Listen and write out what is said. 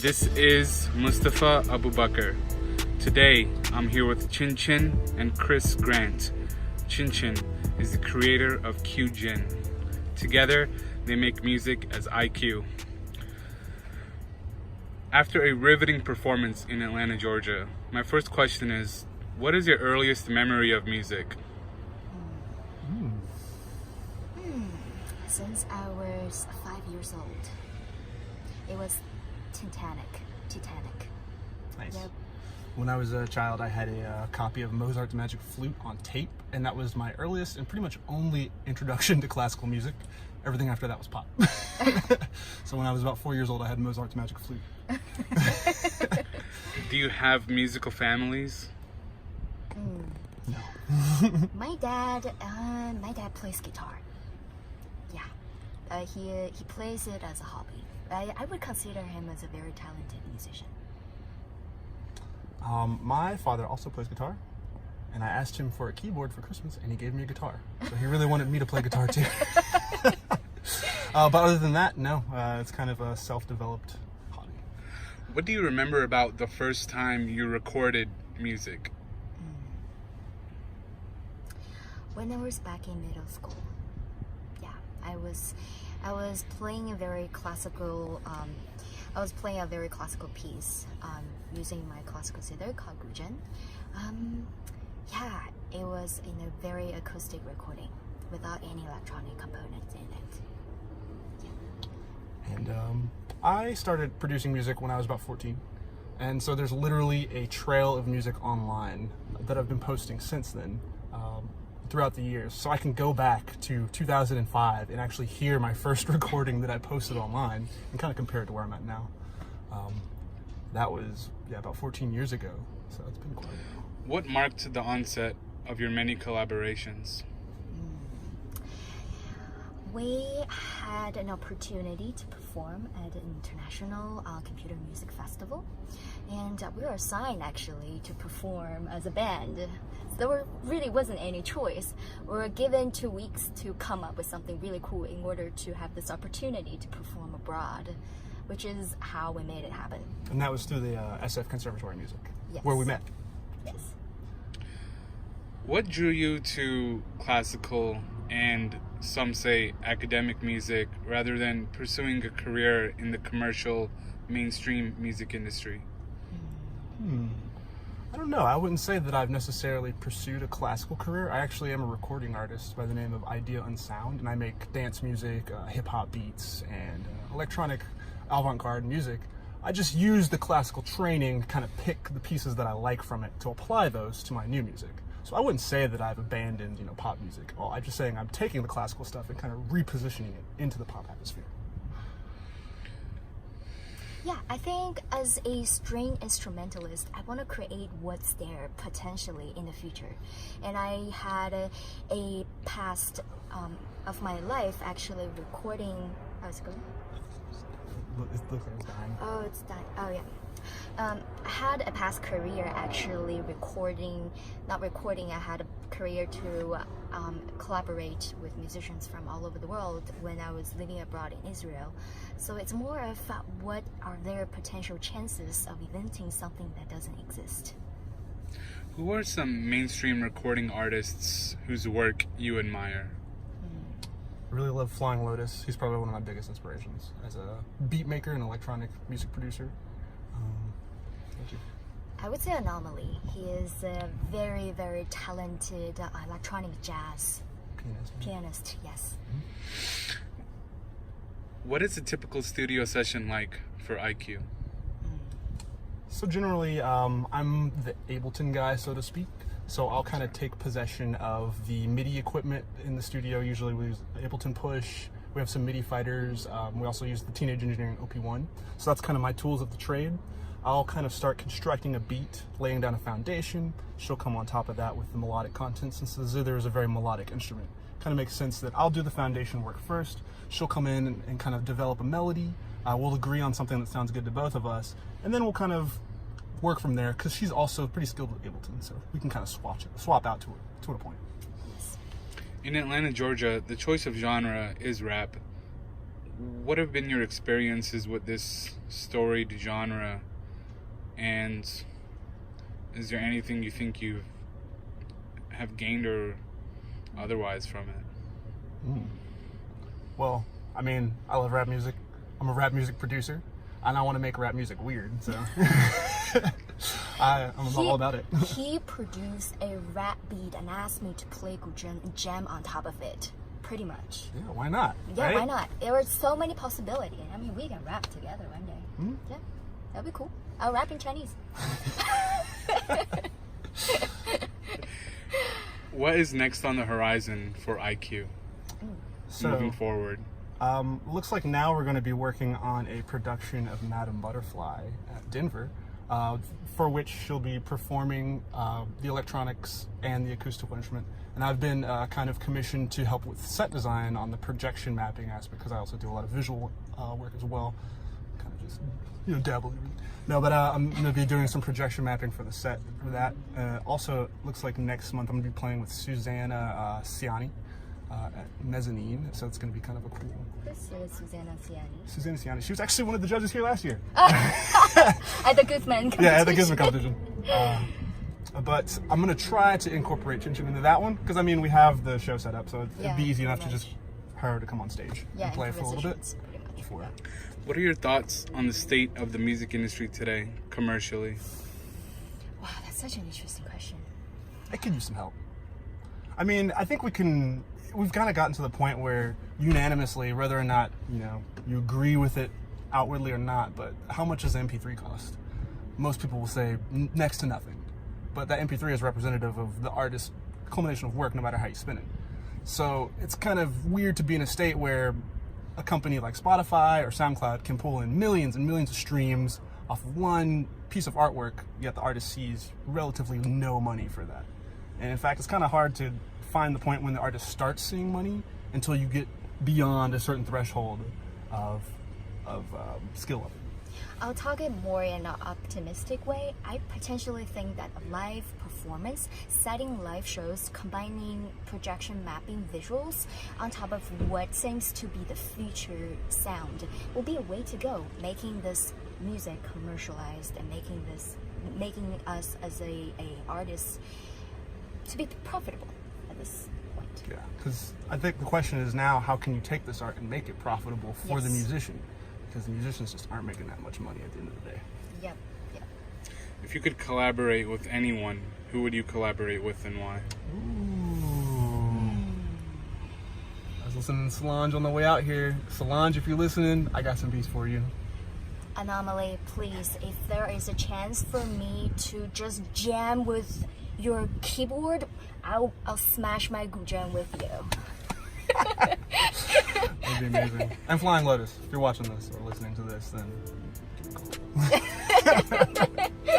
This is Mustafa Abubakar. Today, I'm here with Qianqian and Chris Grant. Qianqian is the creator of Qianqian Jin. Together, they make music as IQ. After a riveting performance in Atlanta, Georgia, my first question is, what is your earliest memory of music? Since I was 5 years old, it was Titanic. Nice. Yep. When I was a child, I had a copy of Mozart's Magic Flute on tape, and that was my earliest and pretty much only introduction to classical music. Everything after that was pop. So when I was about 4 years old, I had Mozart's Magic Flute. Do you have musical families? No. My dad plays guitar. Yeah, he plays it as a hobby. I would consider him as a very talented musician. My father also plays guitar, and I asked him for a keyboard for Christmas, and he gave me a guitar. So he really wanted me to play guitar too. But other than that, no. It's kind of a self-developed hobby. What do you remember about the first time you recorded music? When I was back in middle school, yeah, I was playing a very classical. I was playing a very classical piece using my classical zither called guzheng. Yeah, it was in a very acoustic recording without any electronic components in it. Yeah. And I started producing music when I was about 14. And so there's literally a trail of music online that I've been posting since then. Throughout the years, so I can go back to 2005 and actually hear my first recording that I posted online and kind of compare it to where I'm at now. That was about 14 years ago, so it's been quite a while. What marked the onset of your many collaborations? We had an opportunity to perform at an international computer music festival, and we were assigned actually to perform as a band. There really wasn't any choice. We were given 2 weeks to come up with something really cool in order to have this opportunity to perform abroad, which is how we made it happen. And that was through the SF Conservatory of Music, Yes. where we met. Yes. What drew you to classical and, some say, academic music rather than pursuing a career in the commercial, mainstream music industry? I don't know. I wouldn't say that I've necessarily pursued a classical career. I actually am a recording artist by the name of Idea Unsound, and I make dance music, hip-hop beats, and electronic avant-garde music. I just use the classical training to kind of pick the pieces that I like from it to apply those to my new music. So I wouldn't say that I've abandoned, pop music. Well, I'm just saying I'm taking the classical stuff and kind of repositioning it into the pop atmosphere. Yeah, I think as a string instrumentalist, I want to create what's there potentially in the future. And I had a past of my life actually recording. How's it going? It looks like it's dying. Oh, it's dying. Oh, yeah. I had a past career actually I had a career to collaborate with musicians from all over the world when I was living abroad in Israel. So it's more of what are their potential chances of inventing something that doesn't exist. Who are some mainstream recording artists whose work you admire? I really love Flying Lotus. He's probably one of my biggest inspirations as a beat maker and electronic music producer. Thank you. I would say Anomaly. He is a very, very talented electronic jazz pianist. Yes. What is a typical studio session like for IQ? So generally, I'm the Ableton guy, so to speak. So I'll kind of take possession of the MIDI equipment in the studio. Usually we use Ableton Push. We have some MIDI fighters. We also use the Teenage Engineering OP1. So that's kind of my tools of the trade. I'll kind of start constructing a beat, laying down a foundation. She'll come on top of that with the melodic content, since the zither is a very melodic instrument. Kind of makes sense that I'll do the foundation work first. She'll come in and kind of develop a melody. We'll agree on something that sounds good to both of us, and then we'll kind of work from there, because she's also pretty skilled with Ableton, so we can kind of swap out to a point. In Atlanta, Georgia, the choice of genre is rap. What have been your experiences with this storied genre, and is there anything you think you have gained or otherwise from it? Well, I mean, I love rap music. I'm a rap music producer, and I want to make rap music weird, so I'm all about it. He produced a rap beat and asked me to play guzheng and jam on top of it, pretty much. Yeah, why not? Yeah, right? why not? There are so many possibilities. I mean, we can rap together one day. Yeah, that'd be cool. I'll rap in Chinese. What is next on the horizon for IQ moving forward? Looks like now we're going to be working on a production of Madame Butterfly at Denver, for which she'll be performing the electronics and the acoustical instrument. And I've been kind of commissioned to help with set design on the projection mapping aspect, because I also do a lot of visual work as well. Kind of just, dabble. No, but I'm going to be doing some projection mapping for the set for that. Also, looks like next month I'm going to be playing with Susanna Ciani at Mezzanine, so it's going to be kind of a cool... This is Susanna Ciani. Susanna Ciani. She was actually one of the judges here last year. At the Guzman competition. Yeah, at the Gizmo competition. But I'm going to try to incorporate Qianqian into that one, because, I mean, we have the show set up, so it'd be easy enough to just her to come on stage and play for a little bit. Before. What are your thoughts on the state of the music industry today, commercially? Wow, that's such an interesting question. I could use some help. I mean, I think we've kind of gotten to the point where unanimously, whether or not, you agree with it outwardly or not, but how much does an MP3 cost? Most people will say next to nothing. But that MP3 is representative of the artist's culmination of work, no matter how you spin it. So it's kind of weird to be in a state where a company like Spotify or SoundCloud can pull in millions and millions of streams off of one piece of artwork, yet the artist sees relatively no money for that. And in fact, it's kind of hard to find the point when the artist starts seeing money until you get beyond a certain threshold of skill level. I'll talk it more in an optimistic way. I potentially think that a live performance, setting live shows, combining projection mapping visuals on top of what seems to be the future sound will be a way to go, making this music commercialized and making us as a artist to be profitable at this point. Yeah, because I think the question is now, how can you take this art and make it profitable for the musician? Because the musicians just aren't making that much money at the end of the day. Yep. If you could collaborate with anyone, who would you collaborate with and why? Ooh. I was listening to Solange on the way out here. Solange, if you're listening, I got some beats for you. Anomaly, please, if there is a chance for me to just jam with your keyboard, I'll smash my guzheng with you. That'd be amazing. And Flying Lotus, if you're watching this or listening to this, then cool.